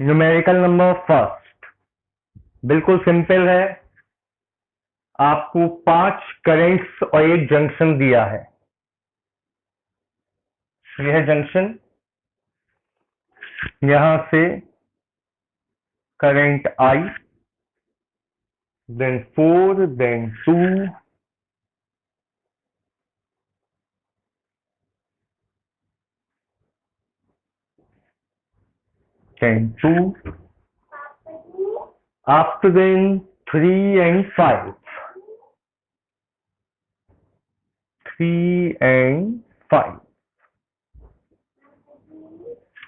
Numerical number first बिल्कुल simple है। आपको 5 करेंट्स और एक जंक्शन दिया है। यह जंक्शन, यहां से current I, then 4, then 2, then 2, after then 3 and 5. 3 and 5,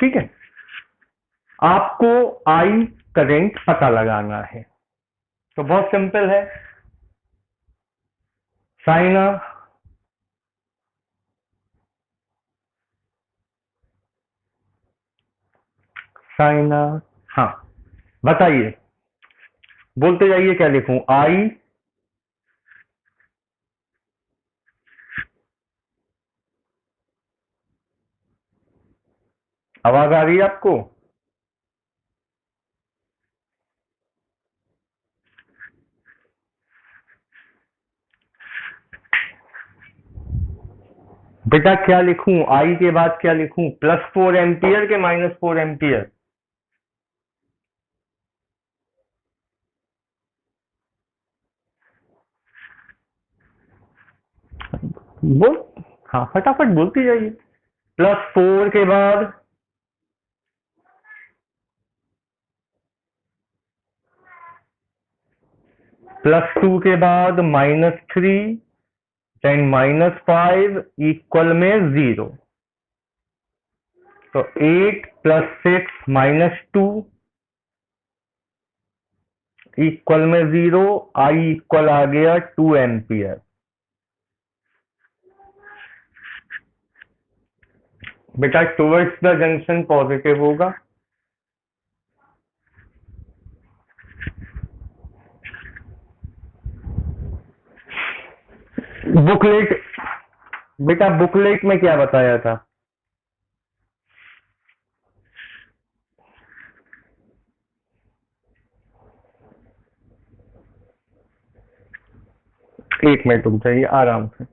ठीक है। आपको I करंट पता लगाना है, तो बहुत सिंपल है। साइन हाँ, बताइए, बोलते जाइए, क्या लिखूं? I, आवाज आ रही है आपको? बेटा क्या लिखूं? I के बाद क्या लिखूं? +4 एम्पियर के -4 एम्पियर? बोल, हाँ फटाफट बोलती जाइए। +4 के बाद +2 के बाद -3, देन -5 इक्वल में 0। तो 8 + 6 -2 इक्वल में 0। I इक्वल आ गया 2 एम्पियर। बेटा टुवर्ड्स द जंक्शन पॉजिटिव होगा। बुकलेट, बेटा बुकलेट में क्या बताया था? एक मिनट रुक जाइए आराम से।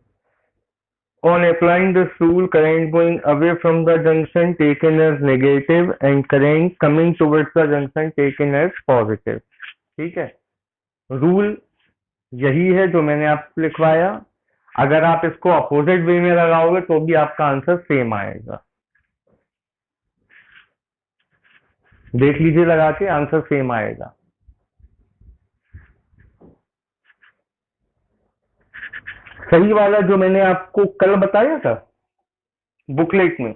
On applying this rule, current going away from the junction taken as negative and current coming towards the junction taken as positive। ठीक है, रूल यही है जो मैंने आपको लिखवाया। अगर आप इसको अपोजिट वे में लगाओगे तो भी आपका आंसर सेम आएगा। देख लीजिए लगा के, आंसर सेम आएगा। सही वाला जो मैंने आपको कल बताया था बुकलेट में,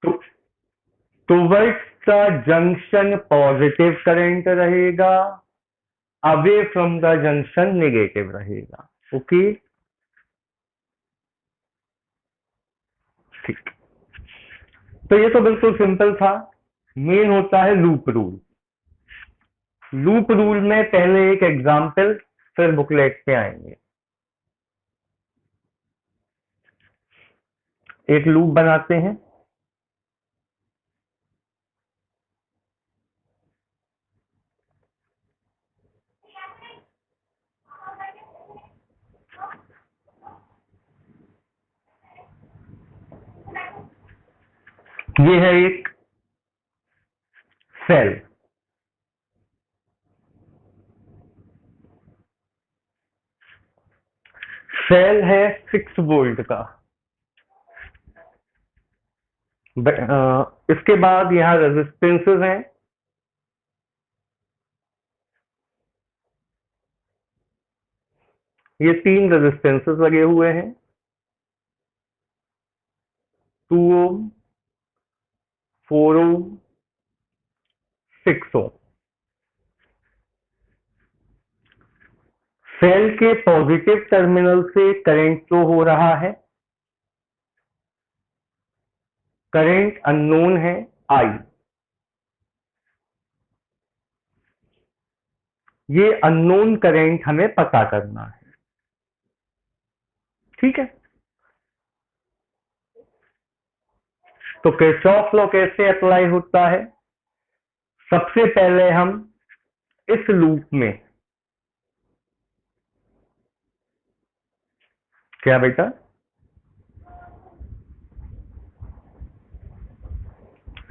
तो towards the junction positive current रहेगा, away from the junction negative रहेगा। ओके, ठीक। तो ये तो बिल्कुल सिंपल था। मेन होता है लूप रूल। लूप रूल में पहले एक एग्जाम्पल, फिर बुकलेट पे आएंगे। एक लूप बनाते हैं। ये है एक सेल, सेल है 6 वोल्ट का। इसके बाद यहाँ रेजिस्टेंसेस हैं। ये 3 रेजिस्टेंसेस लगे हुए हैं, 2 ओम, 4 ओम, 6 ओम। सेल के पॉजिटिव टर्मिनल से करंट फ्लो हो रहा है। करंट अननोन है I। ये अननोन करंट हमें पता करना है। ठीक है, तो किरचॉफ लॉ कैसे अप्लाई होता है? सबसे पहले हम इस लूप में, क्या बेटा?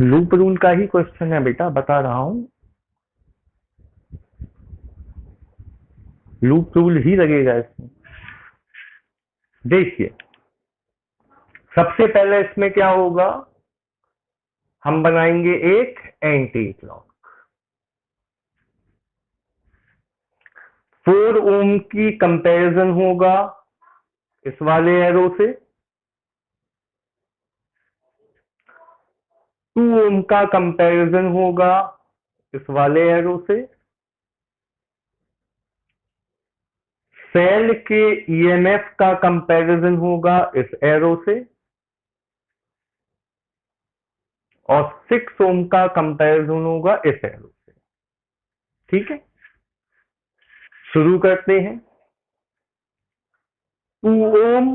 लूप रूल का ही क्वेश्चन है बेटा, बता रहा हूं। लूप रूल ही लगेगा इसमें। देखिए, सबसे पहले इसमें क्या होगा, हम बनाएंगे एक एंटी क्लॉक। 4 ओम की कंपैरिजन होगा इस वाले एरो से, 2 ओम का कंपैरिजन होगा इस वाले एरो से, सेल के ईएमएफ का कंपैरिजन होगा इस एरो से, और 6 ओम का कंपैरिजन होगा इस एरो से। ठीक है, शुरू करते हैं। 2 ओम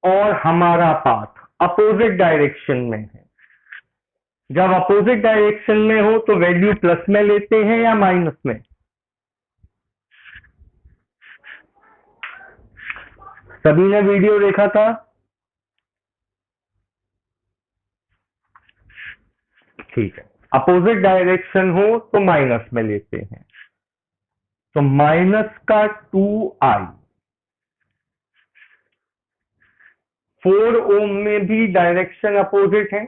और हमारा पाथ अपोजिट डायरेक्शन में है। जब अपोजिट डायरेक्शन में हो तो वैल्यू प्लस में लेते हैं या माइनस में? सभी ने वीडियो देखा था? ठीक है, अपोजिट डायरेक्शन हो तो माइनस में लेते हैं। तो माइनस का 2i, 4 ओम में भी डायरेक्शन अपोजिट है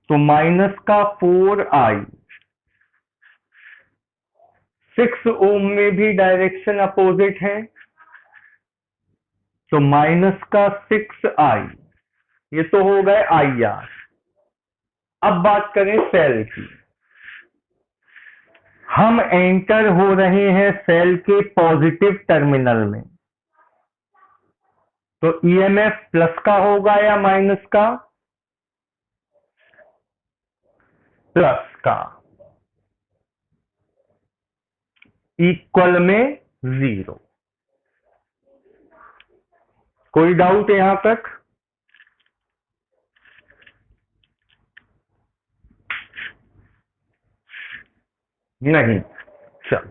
तो माइनस का 4i, 6 ओम में भी डायरेक्शन अपोजिट है तो माइनस का 6i। ये तो हो गए IR। अब बात करें सेल की। हम एंटर हो रहे हैं सेल के पॉजिटिव टर्मिनल में, तो ईएमएफ प्लस का होगा या माइनस का? प्लस का, इक्वल में 0। कोई डाउट यहां तक? नहीं। चल,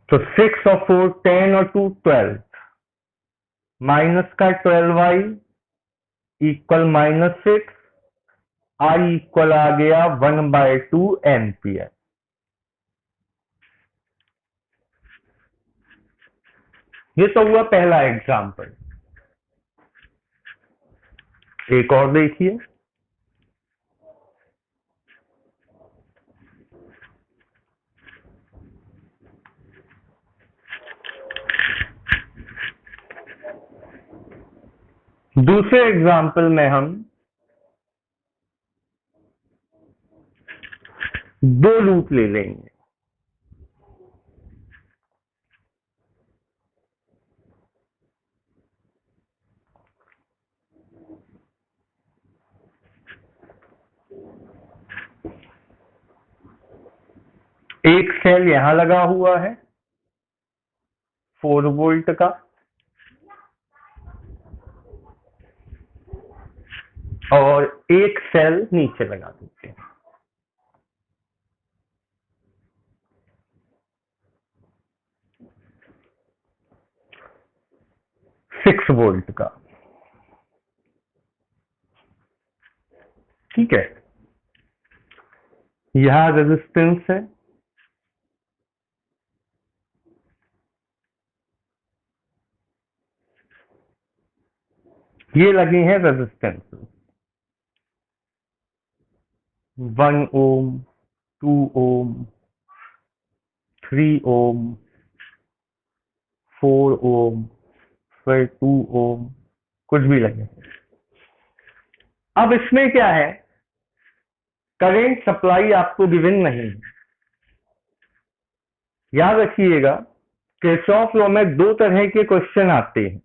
तो 6 और 4 10 और 2 12, माइनस का 12i इक्वल -6, आई इक्वल आ गया 1/2 एम्पियर। ये तो हुआ पहला एग्जाम्पल। एक और देखिए। दूसरे एग्जाम्पल में हम 2 लूप ले लेंगे। एक सेल यहां लगा हुआ है 4 वोल्ट का, और एक सेल नीचे लगा देते हैं 6 वोल्ट का। ठीक है, यहां रेजिस्टेंस है, ये लगे हैं रेजिस्टेंस 1 ओम, 2 ओम, 3 ओम, 4 ओम, फिर 2 ओम, कुछ भी लगे। अब इसमें क्या है, करंट सप्लाई आपको गिवन नहीं है। याद रखिएगा, किरचॉफ लॉ में 2 तरह के क्वेश्चन आते हैं।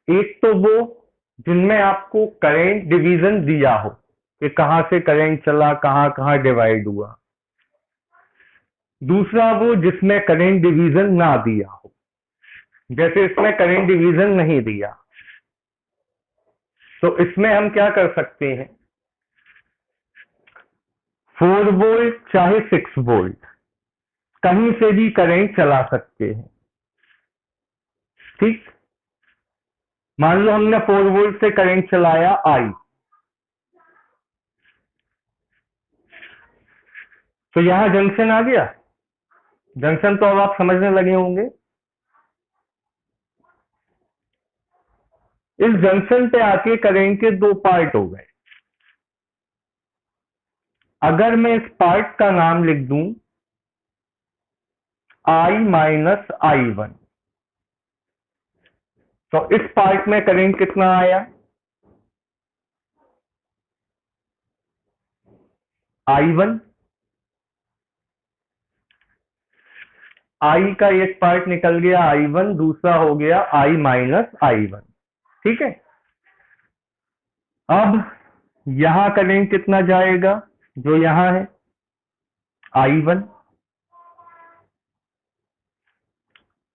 एक तो वो जिनमें आपको करंट डिवीजन दिया हो कि कहां से करंट चला, कहां कहां डिवाइड हुआ। दूसरा वो जिसमें करंट डिवीजन ना दिया हो, जैसे इसमें करंट डिवीजन नहीं दिया। तो इसमें हम क्या कर सकते हैं, 4 वोल्ट चाहे 6 वोल्ट कहीं से भी करंट चला सकते हैं। ठीक, मान लो हमने 4 वोल्ट से करंट चलाया आई, तो यहां जंक्शन आ गया। जंक्शन तो अब आप समझने लगे होंगे। इस जंक्शन पे आके करंट के दो पार्ट हो गए। अगर मैं इस पार्ट का नाम लिख दूं I माइनस I1, तो इस पार्ट में करंट कितना आया, I1। I का एक पार्ट निकल गया I1, दूसरा हो गया I माइनस I1। ठीक है, अब यहां करंट कितना जाएगा, जो यहां है I1।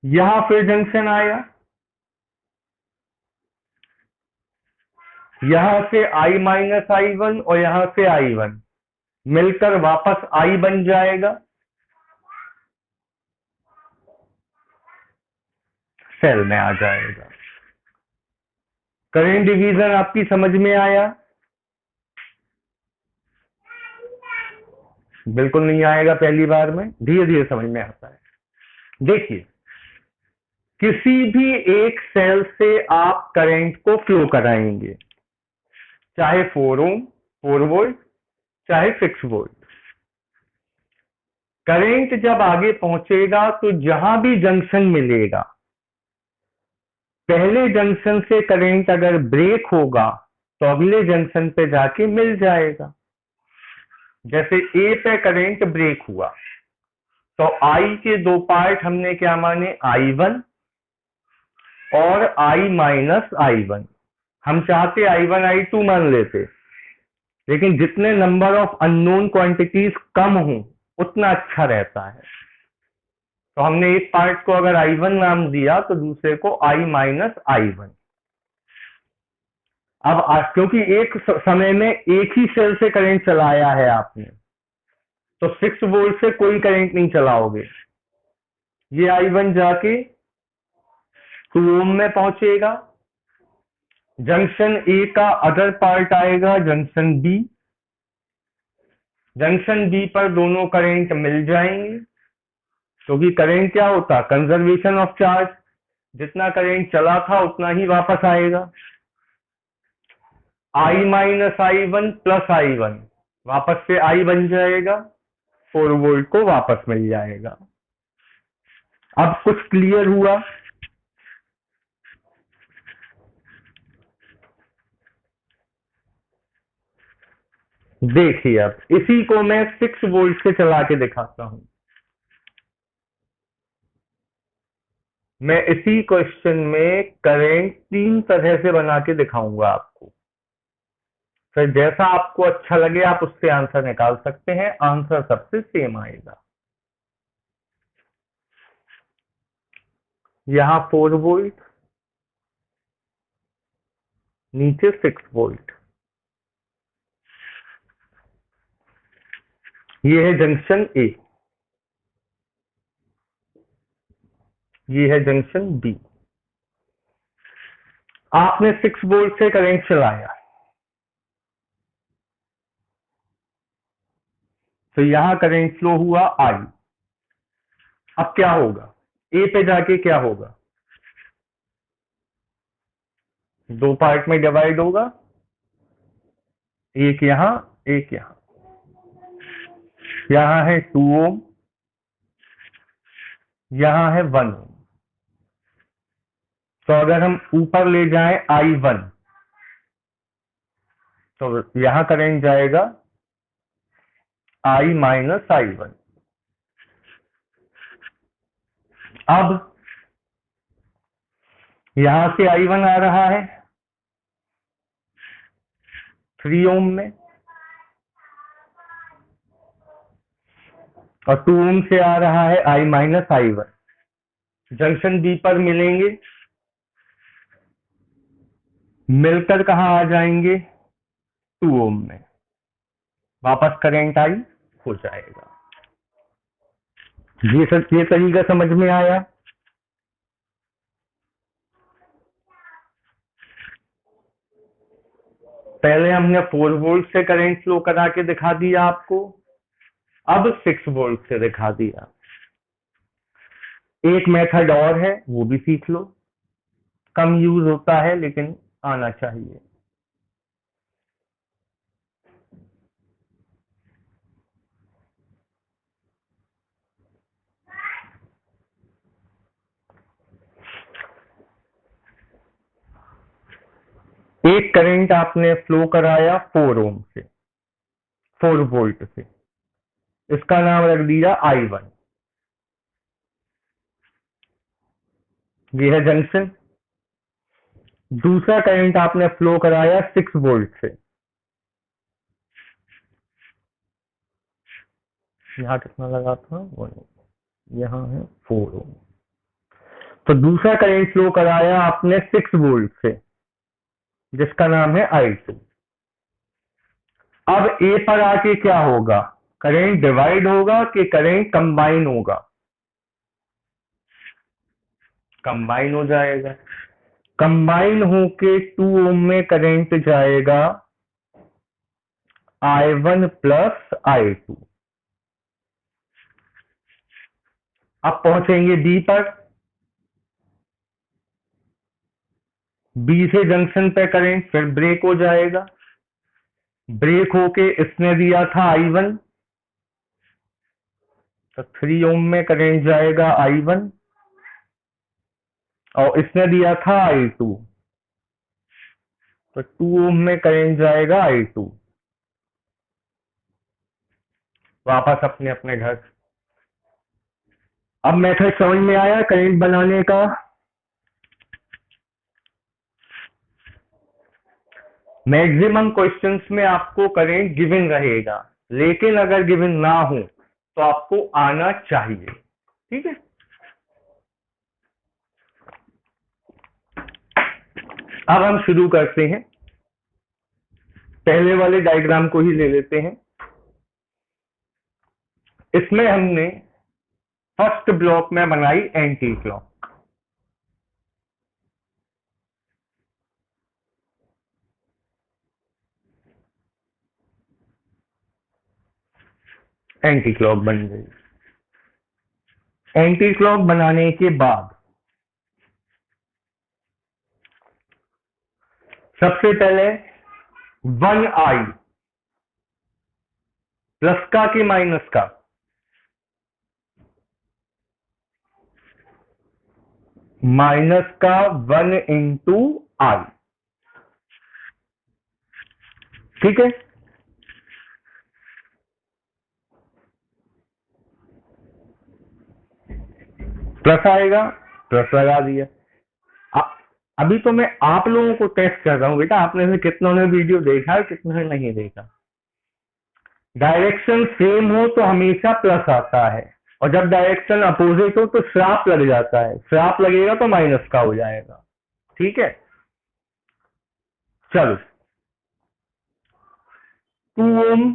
यहां फिर जंक्शन आया, यहां से I माइनस I1 और यहां से I1 मिलकर वापस I बन जाएगा, सेल में आ जाएगा। करंट डिवीजन आपकी समझ में आया? बिल्कुल नहीं आएगा पहली बार में, धीरे धीरे समझ में आता है। देखिए, किसी भी एक सेल से आप करंट को फ्लो कराएंगे, चाहे 4 ओम 4 वोल्ट चाहे 6 वोल्ट। करंट जब आगे पहुंचेगा तो जहां भी जंक्शन मिलेगा, पहले जंक्शन से करंट अगर ब्रेक होगा तो अगले जंक्शन पे जाके मिल जाएगा। जैसे ए पे करंट ब्रेक हुआ तो आई के दो पार्ट हमने क्या माने, I1 और I माइनस I1। हम चाहते I1 I2 मान लेते, लेकिन जितने नंबर ऑफ अननोन क्वांटिटीज कम हो उतना अच्छा रहता है। तो हमने एक पार्ट को अगर I1 नाम दिया तो दूसरे को I माइनस I1। अब क्योंकि एक समय में एक ही सेल से करंट चलाया है आपने, तो 6 वोल्ट से कोई करंट नहीं चलाओगे। ये I1 जाके 2 ओम में पहुंचेगा, जंक्शन ए का अदर पार्ट आएगा जंक्शन बी, जंक्शन बी पर दोनों करंट मिल जाएंगे, क्योंकि करंट क्या होता, कंजर्वेशन ऑफ चार्ज। जितना करंट चला था उतना ही वापस आएगा। I minus I1 plus I1 वापस से I बन जाएगा, 4 वोल्ट को वापस मिल जाएगा। अब कुछ क्लियर हुआ? देखिए, अब इसी को मैं 6 वोल्ट से चला के दिखाता हूं। मैं इसी क्वेश्चन में करंट 3 तरह से बना के दिखाऊंगा आपको। फिर जैसा आपको अच्छा लगे आप उससे आंसर निकाल सकते हैं, आंसर सबसे सेम आएगा। यहां 4 वोल्ट, नीचे 6 वोल्ट। ये है जंक्शन ए, ये है जंक्शन बी। आपने 6 वोल्ट से करंट चलाया, तो यहां करंट फ्लो हुआ I। अब क्या होगा, ए पे जाके क्या होगा, दो पार्ट में डिवाइड होगा, एक यहां एक यहां। यहां है 2 ओम, यहां है 1 ओम। तो अगर हम ऊपर ले जाएं I1, तो यहां करंट जाएगा I माइनस I1। अब यहां से I1 आ रहा है 3 ओम में, और 2 ओम से आ रहा है I minus I1। Junction B पर मिलेंगे, मिलकर कहाँ आ जाएंगे, 2 ओम में, वापस करंट आई हो जाएगा। ये तरीका समझ में आया। पहले हमने 4 वोल्ट से करंट फ्लो करा के दिखा दिया आपको, अब 6 वोल्ट से दिखा दिया। एक मेथड और है, वो भी सीख लो, कम यूज होता है लेकिन आना चाहिए। एक करंट आपने फ्लो कराया 4 ओम से, 4 वोल्ट से, इसका नाम रख दिया I1। ये है जंक्शन। दूसरा करंट आपने फ्लो कराया 6 वोल्ट से, यहाँ कितना लगा था, वो यहाँ है 4 ओम। तो दूसरा करंट फ्लो कराया आपने 6 वोल्ट से, जिसका नाम है I2। अब ए पर आके क्या होगा, करंट डिवाइड होगा कि करंट कंबाइन होगा, कंबाइन हो जाएगा। कंबाइन होके 2 ओम में करंट जाएगा I1 प्लस I2। अब पहुंचेंगे बी पर, बी से जंक्शन पे करंट फिर ब्रेक हो जाएगा, ब्रेक होके इसने दिया था I1, तो 3 ओम में करंट जाएगा I1, और इसने दिया था I2, तो 2 ओम में करंट जाएगा I2। वापस अपने अपने घर। अब मेथड समझ में आया करंट बनाने का। मैक्सिमम क्वेश्चंस में आपको करंट गिवन रहेगा, लेकिन अगर गिवन ना हो तो आपको आना चाहिए, ठीक है। अब हम शुरू करते हैं, पहले वाले डायग्राम को ही ले लेते हैं। इसमें हमने फर्स्ट ब्लॉक में बनाई एंटी क्लॉक। एंटी क्लॉक बन गई। एंटी क्लॉक बनाने के बाद सबसे पहले 1i, प्लस का कि माइनस का, माइनस का 1 इंटू आई, ठीक है। प्लस आएगा, प्लस लगा दिया। अभी तो मैं आप लोगों को टेस्ट कर रहा हूं बेटा, आपने से कितनों ने वीडियो देखा है, कितनों ने नहीं देखा। डायरेक्शन सेम हो तो हमेशा प्लस आता है, और जब डायरेक्शन अपोजिट हो तो श्राप लग जाता है, श्राप लगेगा तो माइनस का हो जाएगा, ठीक है। चलो 2 ohm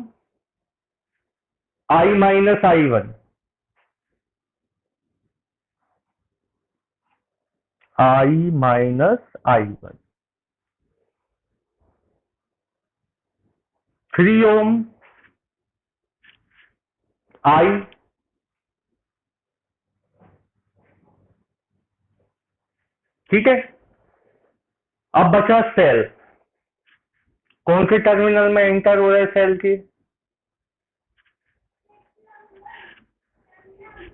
I minus I1, I minus I1, 3 ohm I, ठीक है। अब बचा सेल, कौन से टर्मिनल में एंटर हो रहा है सेल की,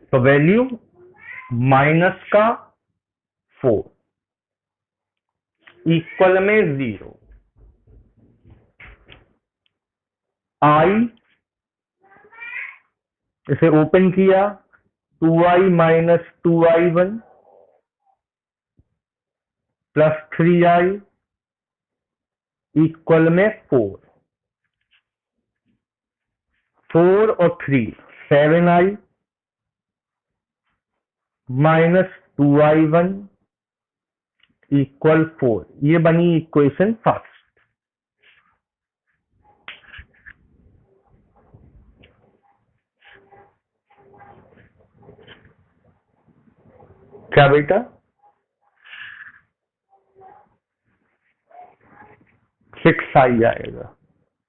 तो वैल्यू माइनस का 4 इक्वल में 0। I इसे ओपन किया, 2i minus 2i1 plus 3i equal में 4, 4 और 3 7i माइनस 2i1 इक्वल 4। ये बनी इक्वेशन फर्स्ट। क्या बेटा? 6 आई आएगा।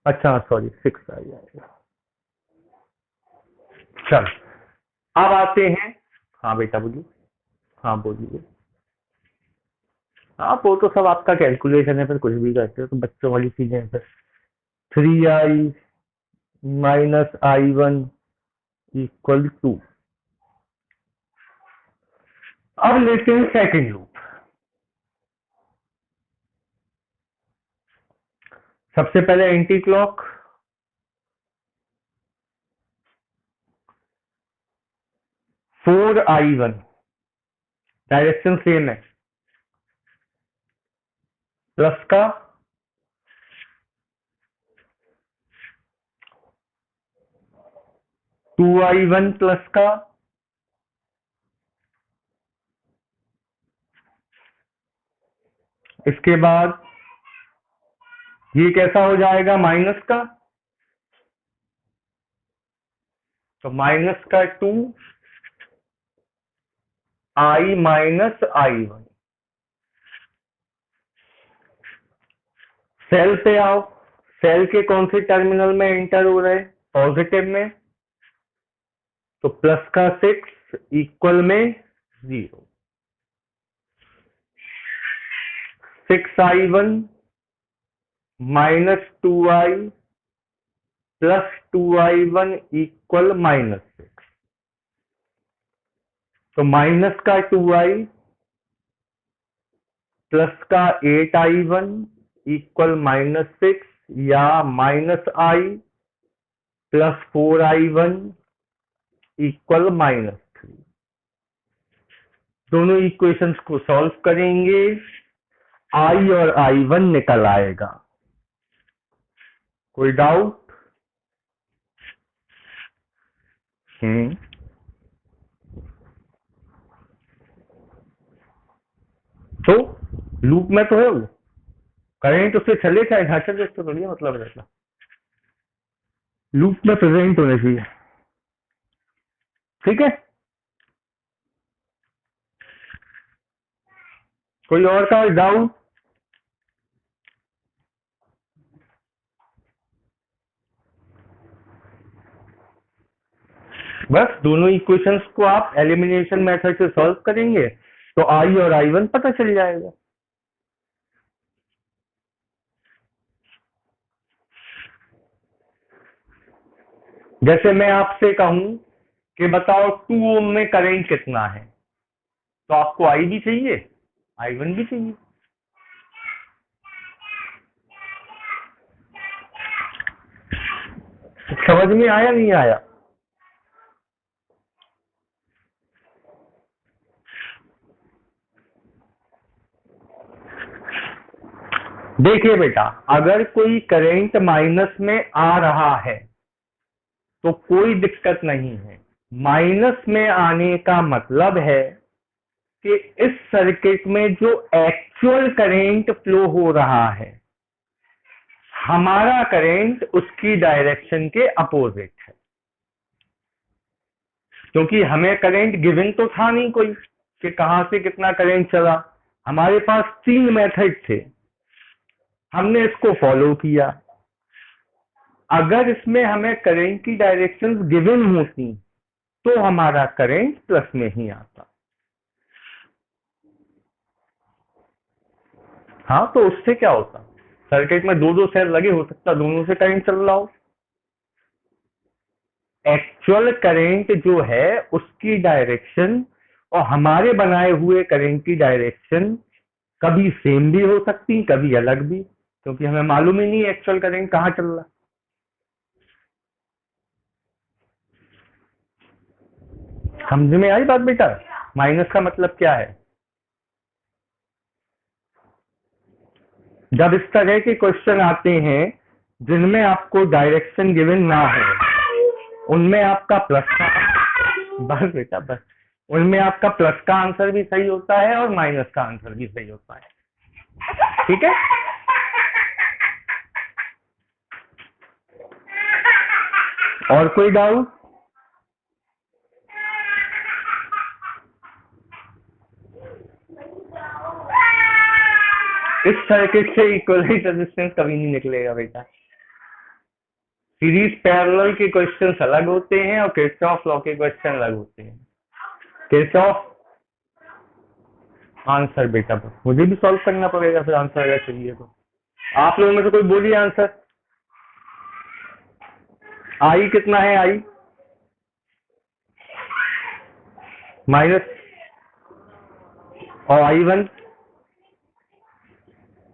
अच्छा सॉरी 6 आई आएगा। चल अब आते हैं। हाँ बेटा बोलिए। हाँ बोलिए। हाँ वो तो सब आपका कैलकुलेशन है, फिर कुछ भी करते हो तो बच्चों वाली चीजें हैं फिर। 3i minus i1 equal 2। अब लेते हैं सेकंड लूप। सबसे पहले anti clock, 4i1 direction same है, प्लस का 2i1 प्लस का इसके बाद ये कैसा हो जाएगा माइनस का, तो माइनस का 2i माइनस i1। सेल पे आओ, सेल के कौन से टर्मिनल में एंटर हो रहे हैं, पॉजिटिव में, तो प्लस का 6 इक्वल में 0। 6i1 minus 2i plus 2i1 equal -6। तो माइनस का 2i प्लस का 8i1 इक्वल -6 या minus i plus 4i1 equal -3। दोनों इक्वेशंस को सॉल्व करेंगे, i और i1 निकल आएगा। कोई डाउट? तो लूप में तो है वो, करंट उससे चले चाहे ना चले, तो थोड़ी मतलब रहता, लूप में प्रेजेंट होने चाहिए। ठीक है, कोई और का डाउट? बस दोनों इक्वेशंस को आप एलिमिनेशन मेथड से सॉल्व करेंगे तो i और i1 पता चल जाएगा। जैसे मैं आपसे कहूं कि बताओ 2 ओम में करंट कितना है, तो आपको i भी चाहिए i1 भी चाहिए। समझ में आया नहीं आया? देखिए बेटा, अगर कोई करंट माइनस में आ रहा है तो कोई दिक्कत नहीं है। माइनस में आने का मतलब है कि इस सर्किट में जो एक्चुअल करंट फ्लो हो रहा है, हमारा करंट उसकी डायरेक्शन के अपोजिट है। क्योंकि हमें करंट गिवन तो था नहीं कोई कि कहां से कितना करंट चला, हमारे पास 3 मेथड थे, हमने इसको फॉलो किया। अगर इसमें हमें करंट की डायरेक्शन गिवन होती तो हमारा करंट प्लस में ही आता। हाँ तो उससे क्या होता, सर्किट में 2-2 सेल लगे, हो सकता दोनों से करंट चल रहा हो। एक्चुअल करंट जो है उसकी डायरेक्शन और हमारे बनाए हुए करंट की डायरेक्शन कभी सेम भी हो सकती, कभी अलग भी, क्योंकि हमें मालूम ही नहीं एक्चुअल करंट कहाँ चल रहा। समझ में आई बात बेटा? माइनस का मतलब क्या है? जब इस तरह के क्वेश्चन आते हैं जिनमें आपको डायरेक्शन गिवन ना हो, उनमें आपका प्लस का, बस बेटा बस, उनमें आपका प्लस का आंसर भी सही होता है और माइनस का आंसर भी सही होता है। ठीक है, और कोई डाउट? इस सर्किट से इक्विवेलेंट रेजिस्टेंस कभी नहीं निकलेगा बेटा। सीरीज पैरेलल के क्वेश्चंस अलग होते हैं और किरचॉफ लॉ के क्वेश्चन अलग होते हैं। किरचॉफ आंसर बेटा मुझे भी सॉल्व करना पड़ेगा फिर आंसर अगर चाहिए तो। आप लोगों में से कोई बोलिए आंसर। आई कितना है? आई माइनस और I1।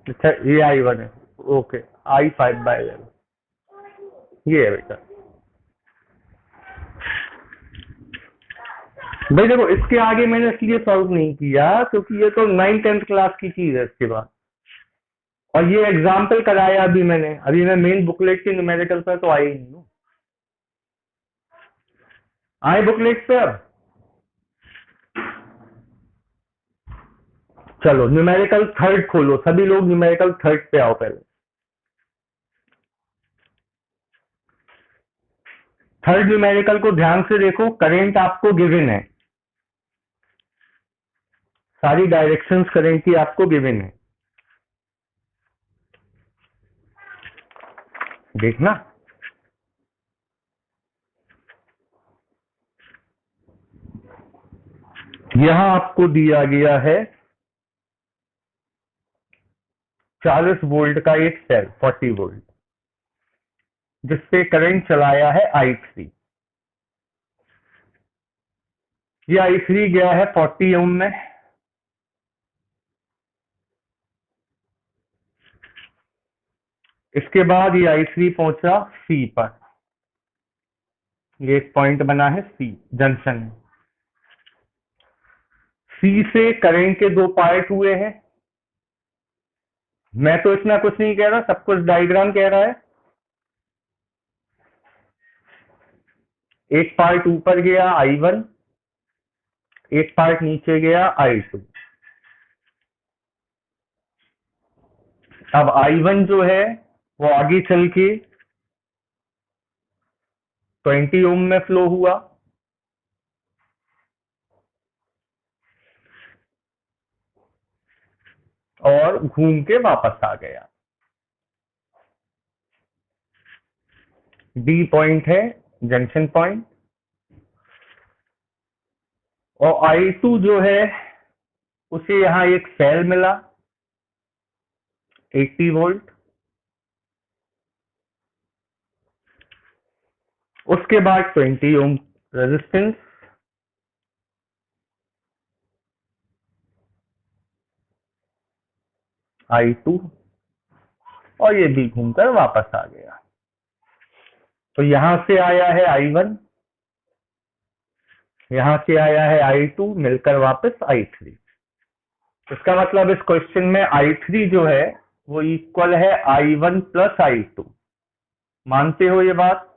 अच्छा ये I1 है, ओके। I5/11 ये है बेटा। भाई देखो इसके आगे मैंने इसलिए सॉल्व नहीं किया क्योंकि ये तो 9th-10th क्लास की चीज है इसके बाद, और ये एग्जाम्पल कराया अभी मैंने। अभी मैं मेन बुकलेट के न्यूमेरिकल पर तो आई नहीं हूँ। आए बुकलेट पे अब? चलो न्यूमेरिकल थर्ड खोलो, सभी लोग न्यूमेरिकल थर्ड पे आओ पहले। थर्ड न्यूमेरिकल को ध्यान से देखो। करंट आपको गिवन है, सारी डायरेक्शंस करंट की आपको गिवन है, देखना। यहां आपको दिया गया है 40 वोल्ट का एक सेल, 40 वोल्ट, जिससे करंट चलाया है I3। ये I3 गया है 40 ओम में। इसके बाद ये I3 पहुंचा C पर। ये एक पॉइंट बना है C, जंक्शन है। C से करंट के दो पार्ट हुए हैं। मैं तो इसमें कुछ नहीं कह रहा, सब कुछ डायग्राम कह रहा है। एक पार्ट ऊपर गया I1, एक पार्ट नीचे गया I2। अब I1 जो है वो आगे चल के 20 ओम में फ्लो हुआ, और घूम के वापस आ गया। D पॉइंट है जंक्शन पॉइंट। और I2 जो है उसे यहां एक सेल मिला 80 वोल्ट। उसके बाद 20 ओम रेजिस्टेंस, I2, और ये भी घूमकर वापस आ गया। तो यहां से आया है I1, यहां से आया है I2, मिलकर वापस I3। इसका मतलब इस क्वेश्चन में I3 जो है वो इक्वल है I1 प्लस I2। मानते हो ये बात?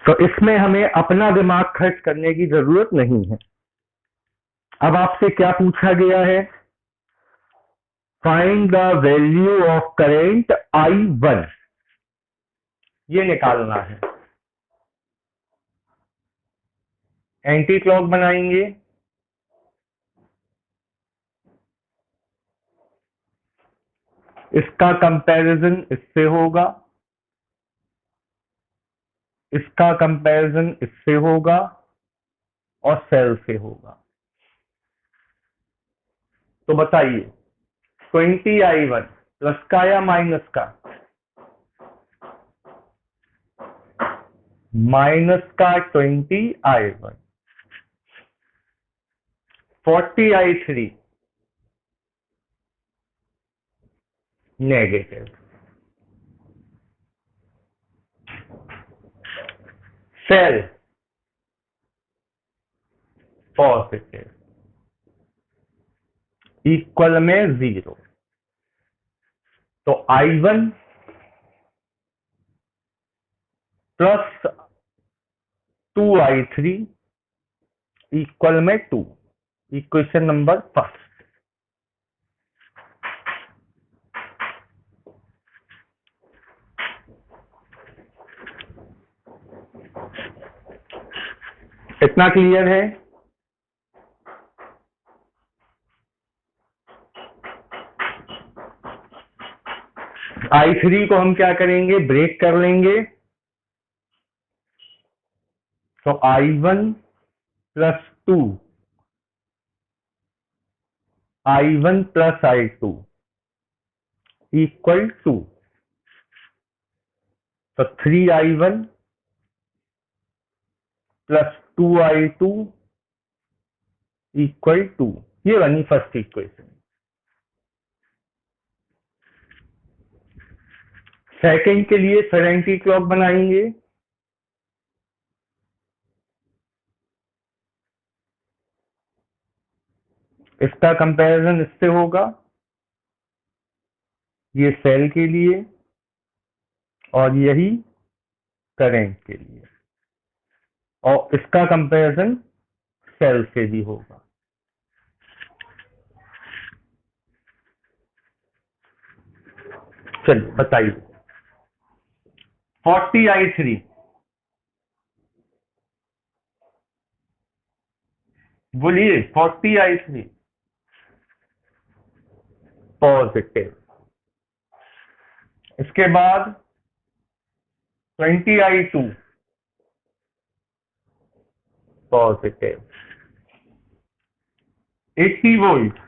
तो इसमें हमें अपना दिमाग खर्च करने की जरूरत नहीं है। अब आपसे क्या पूछा गया है? Find the value of current I1, ये निकालना है। एंटी क्लॉक बनाएंगे। इसका कंपैरिजन इससे होगा, इसका कंपैरिजन इससे होगा, और सेल से होगा। तो बताइए 20I1 प्लस का या माइनस का? माइनस का 20I1। 40I3 negative. Cell positive, equal में 0। तो I1 प्लस 2i3 इक्वल में 2। Equation number first. इतना क्लियर है? i3 को हम क्या करेंगे, ब्रेक कर लेंगे। तो i1 plus 2, i1 plus i2 equal 2। तो 3i1 प्लस 2i2 इक्वल 2। ये बनी फर्स्ट इक्वेशन। सेकंड के लिए फिर एंटी क्लॉक बनाएंगे। इसका कंपैरिजन इससे होगा, ये सेल के लिए और यही करंट के लिए, और इसका कंपैरिजन सेल से भी होगा। चलिए बताइए। 40i3 बोलिए। 40i3 positive. इसके बाद 20i2 positive. 80 volt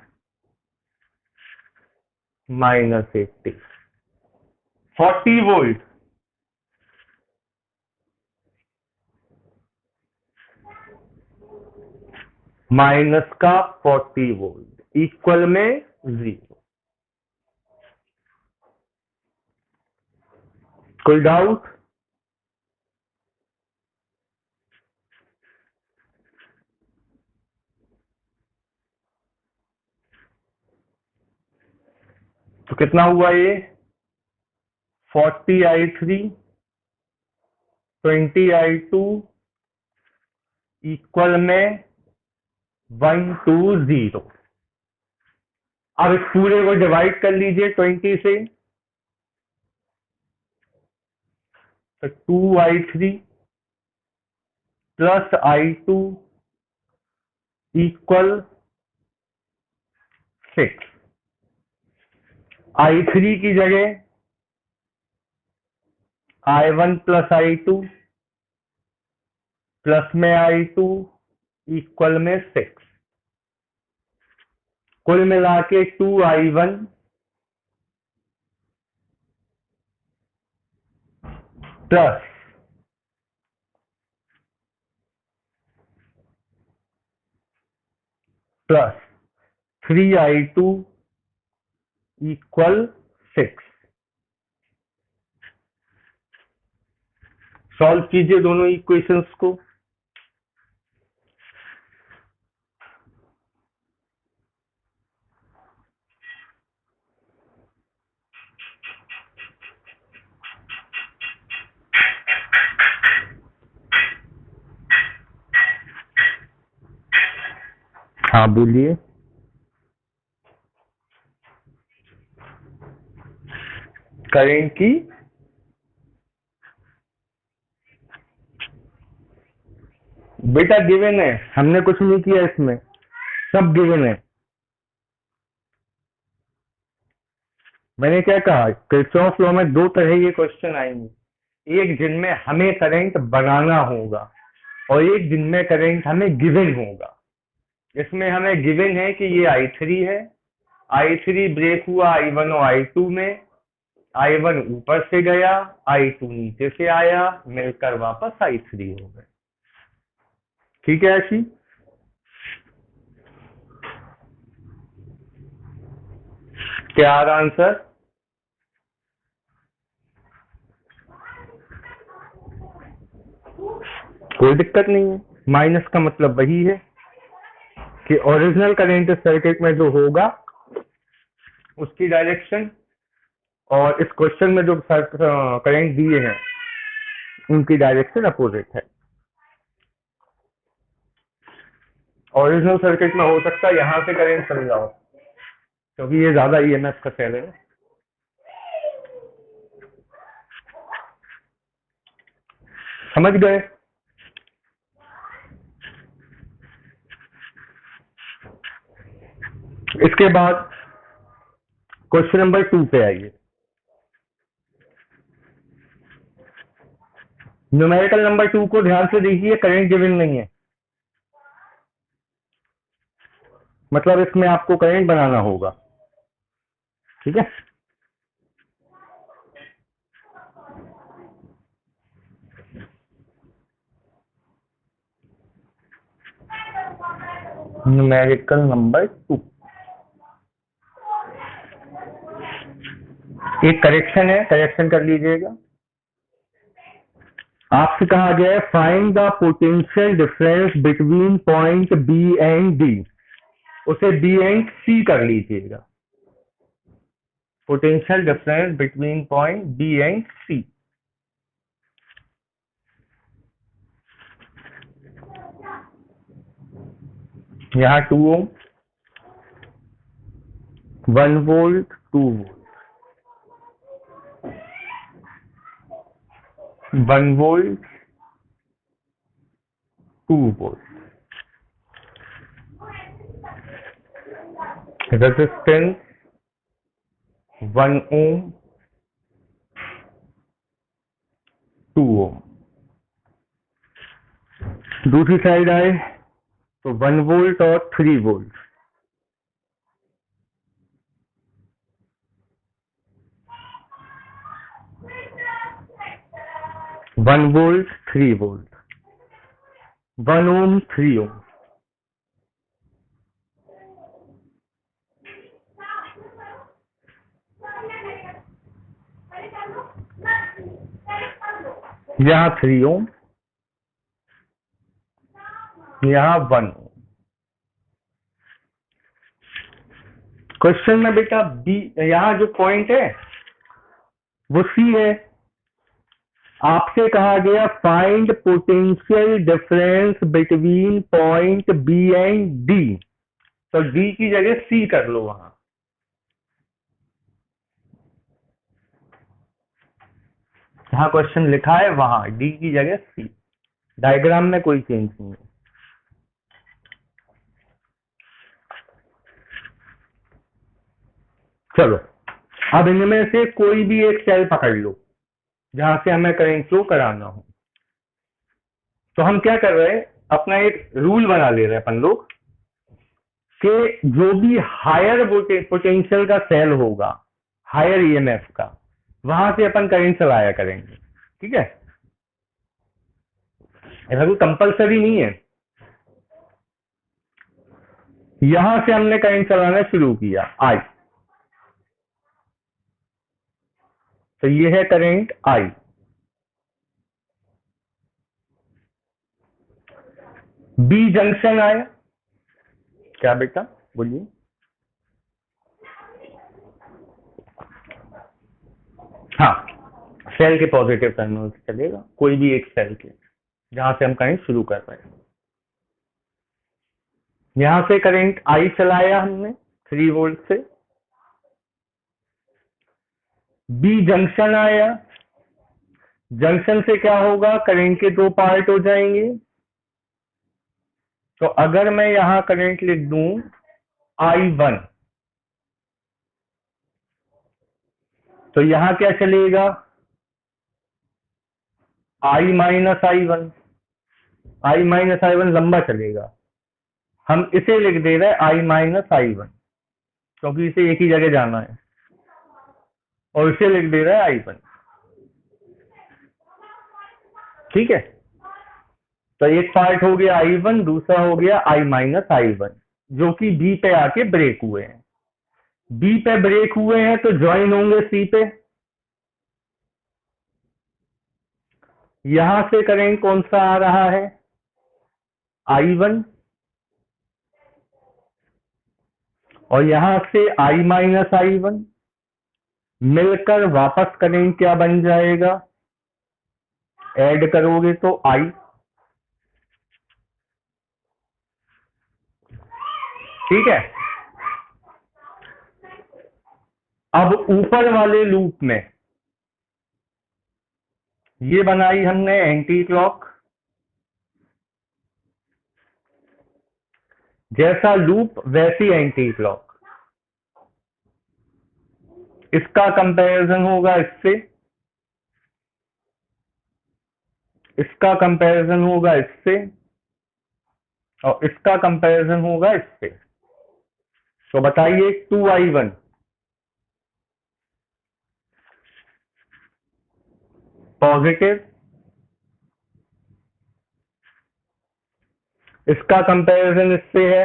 -80। 40 volt minus का 40 वोल्ट इक्वल में 0। कोई डाउट? तो कितना हुआ ये? 40i3 20i2 इक्वल में 120। अब इस पूरे को डिवाइड कर लीजिए 20 से। तो 2i3 plus i2 equal 6। i3 की जगह i1 प्लस i2 प्लस में i2 इक्वल में 6। कुल मिला के 2i1 plus 3i2 equal 6। Solve कीजिए दोनों इक्वेशंस को। हाँ बोलिए। करंट की बेटा गिवन है, हमने कुछ नहीं किया इसमें, सब गिवन है। मैंने क्या कहा, किरचॉफ लॉ में दो तरह के क्वेश्चन आएंगे, एक जिनमें हमें करंट बनाना होगा और एक जिनमें करंट हमें गिवन होगा। इसमें हमें गिवन है कि ये i3 है, i3 ब्रेक हुआ i1 और i2 में, i1 ऊपर से गया, i2 नीचे से आया, मिलकर वापस i3 हो गए। ठीक है ऐसी? क्या आ रहा आंसर? कोई दिक्कत नहीं है। माइनस का मतलब वही है कि ओरिजिनल करंट सर्किट में जो होगा उसकी डायरेक्शन, और इस क्वेश्चन में जो करंट दिए हैं उनकी डायरेक्शन अपोजिट है। ओरिजिनल सर्किट में हो सकता है यहां से करंट चल जाओ, क्योंकि ये ज्यादा ईएमएफ का सेल है। समझ गए? इसके बाद क्वेश्चन नंबर 2 पे आइए। न्यूमेरिकल नंबर 2 को ध्यान से देखिए, करंट गिवन नहीं है, मतलब इसमें आपको करंट बनाना होगा। ठीक है, न्यूमेरिकल नंबर 2 एक करेक्शन है, करेक्शन कर लीजिएगा। आपसे कहा गया है find the potential difference between point B and D, उसे बी एंड सी कर लीजिएगा। Potential difference between point B and C. यहाँ 2 ohm, 1 volt, 2 volt, 1 volt, 2 volt. Resistance 1 ohm, 2 ohm. दूसरी साइड आए तो 1 वोल्ट और 3 volt. One volt, 3 volt, 1 ohm, 3 ohm. यहाँ 3 ohm, यहाँ 1 ओम। क्वेश्चन में बेटा बी, यहाँ जो पॉइंट है वो सी है। आपसे कहा गया find potential difference between point B and D, तो डी की जगह सी कर लो। वहां जहां क्वेश्चन लिखा है वहां डी की जगह सी। डायग्राम में कोई चेंज नहीं है। चलो, अब इनमें से कोई भी एक सेल पकड़ लो जहां से हमें करंट फ्लो कराना हो। तो हम क्या कर रहे हैं, अपना एक रूल बना ले रहे हैं अपन लोग कि जो भी हायर पोटेंशियल का सेल होगा, हायर ईएमएफ का, वहां से अपन करंट चलाया करेंगे। ठीक है, ऐसा कोई कंपलसरी नहीं है। यहां से हमने करंट चलाना शुरू किया आई, तो ये है करंट आई। बी जंक्शन आया, क्या बेटा बोलिए? हाँ, सेल के पॉजिटिव टर्मिनल से चलेगा, कोई भी एक सेल के जहां से हम करंट शुरू कर रहे हैं। यहां से करंट आई चलाया हमने 3 वोल्ट से। बी जंक्शन आया, जंक्शन से क्या होगा, करंट के 2 पार्ट हो जाएंगे। तो अगर मैं यहां करंट लिख दूं I1, तो यहां क्या चलेगा, I minus I1। I minus I1 लंबा चलेगा, हम इसे लिख दे रहे हैं I माइनस I1, क्योंकि इसे एक ही जगह जाना है, और इसे लिख दे रहा है I1। ठीक है, तो एक पार्ट हो गया I1, दूसरा हो गया I माइनस I1, जो कि B पे आके ब्रेक हुए हैं। B पे ब्रेक हुए हैं तो ज्वाइन होंगे C पे। यहां से करंट कौन सा आ रहा है, I1, और यहां से I माइनस I1 मिलकर वापस करंट क्या बन जाएगा, ऐड करोगे तो I, ठीक है। अब ऊपर वाले लूप में ये बनाई हमने एंटी क्लॉक, जैसा लूप वैसी एंटी क्लॉक। इसका कंपैरिजन होगा इससे, इसका कंपैरिजन होगा इससे, और इसका कंपैरिजन होगा इससे। तो बताइए 2i1 पॉजिटिव, इसका कंपैरिजन इससे है,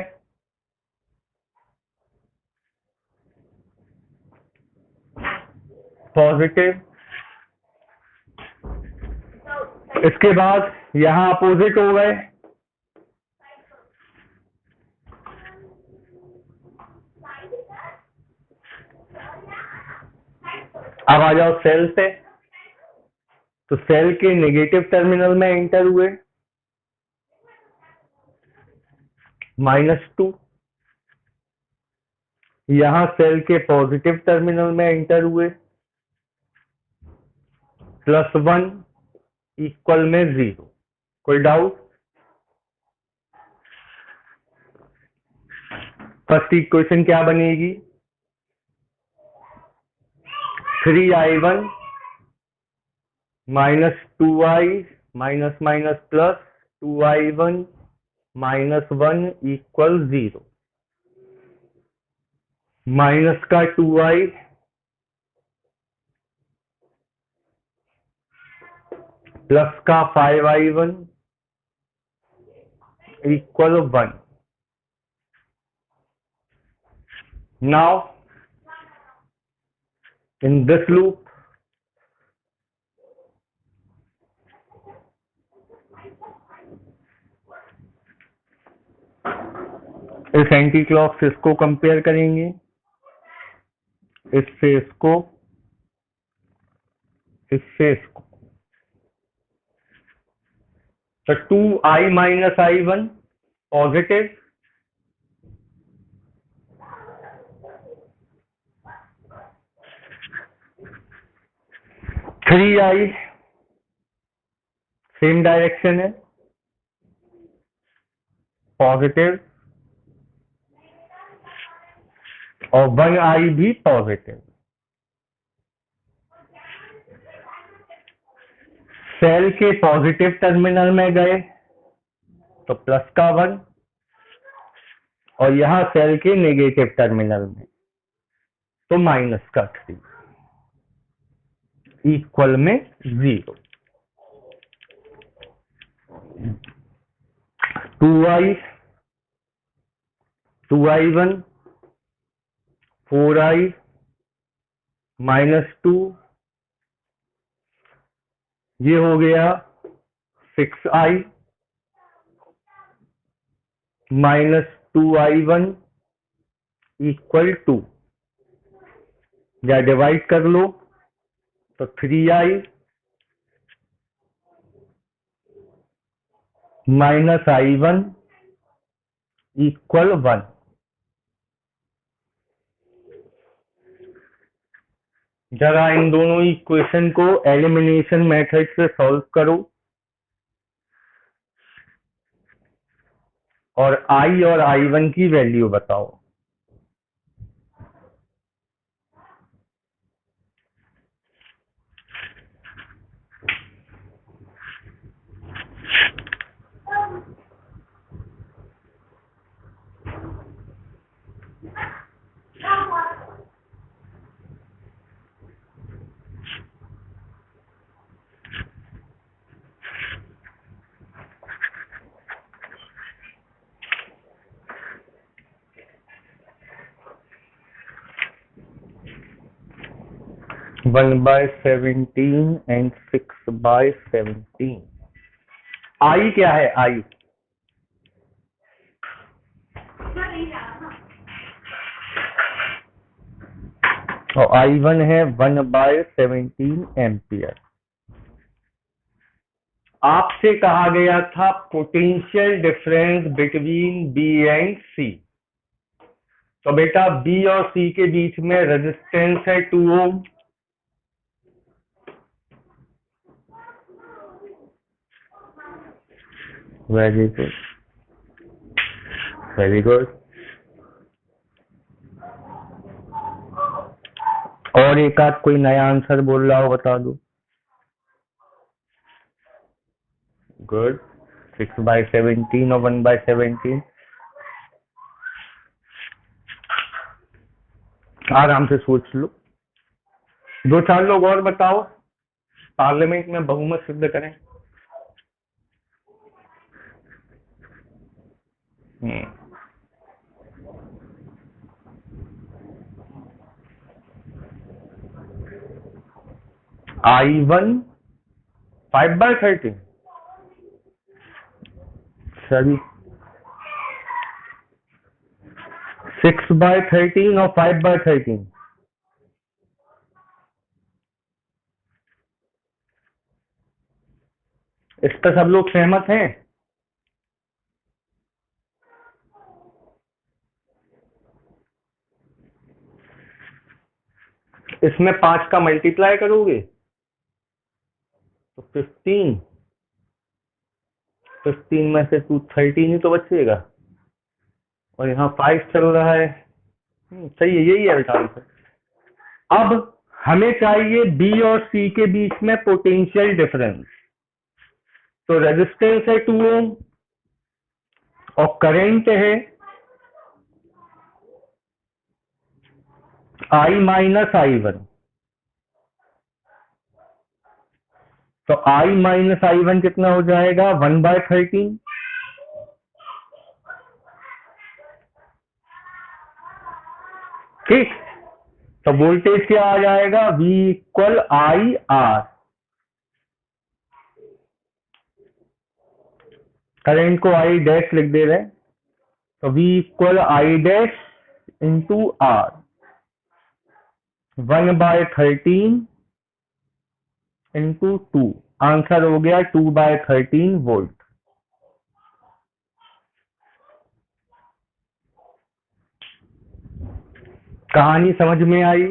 पॉजिटिव। इसके बाद यहां अपोजिट हो गए, अब आ जाओ सेल से। तो सेल के नेगेटिव टर्मिनल में एंटर हुए -2, यहां सेल के पॉजिटिव टर्मिनल में एंटर हुए +1 इक्वल में 0। कोई डाउट? फर्स्ट इक्वेशन क्या बनेगी? 3i1 -2i +, 2i1 -1 equal 0। Minus का 2i प्लस का 5i1 equal 1। Now in this loop इस एंटी क्लॉक से इसको कंपेयर करेंगे, इससे इसको, इससे इसको। तो 2i -i1 पॉजिटिव, थ्री आई सेम डायरेक्शन है पॉजिटिव, और 1i भी पॉजिटिव। सेल के पॉजिटिव टर्मिनल में गए तो प्लस का 1, और यहां सेल के नेगेटिव टर्मिनल में तो माइनस का 3 इक्वल में 0। 2i1 4i -2, ये हो गया 6i -2i1 इक्वल 2, या डिवाइड कर लो तो 3i -i1 इक्वल 1। जरा इन दोनों इक्वेशन को एलिमिनेशन मेथड से सॉल्व करो और i और i1 की वैल्यू बताओ। One by 17 and 6/17। आई क्या है? आई और i1 है 1/17 एम्पियर। आपसे कहा गया था potential difference between B and C. तो बेटा बी और सी के बीच में रेजिस्टेंस है 2 ohm. Very good, very good. और एक आध कोई नया आंसर बोल रहा हो बता दो। गुड। 6/17 और 1/17। आराम से सोच लो। 2-4 लोग और बताओ, पार्लियामेंट में बहुमत सिद्ध करें। I1 5/13। सॉरी, 6/13 और 5/13। इस पर सब लोग सहमत हैं? इसमें 5 का मल्टीप्लाई करोगे तो 15 में से 13 ही तो बचेगा, और यहाँ 5 चल रहा है। सही है, यही है बेटा आंसर। अब हमें चाहिए बी और सी के बीच में पोटेंशियल डिफरेंस। तो रेजिस्टेंस है 2 ओम और करंट है I माइनस I1। तो I माइनस I1 कितना हो जाएगा? 1/13। ठीक। तो वोल्टेज क्या आ जाएगा? V equal I R. Current को I डैश लिख दे रहे हैं, तो V equal I dash into R. 1/13 into 2, answer हो गया 2/13 वोल्ट। कहानी समझ में आई?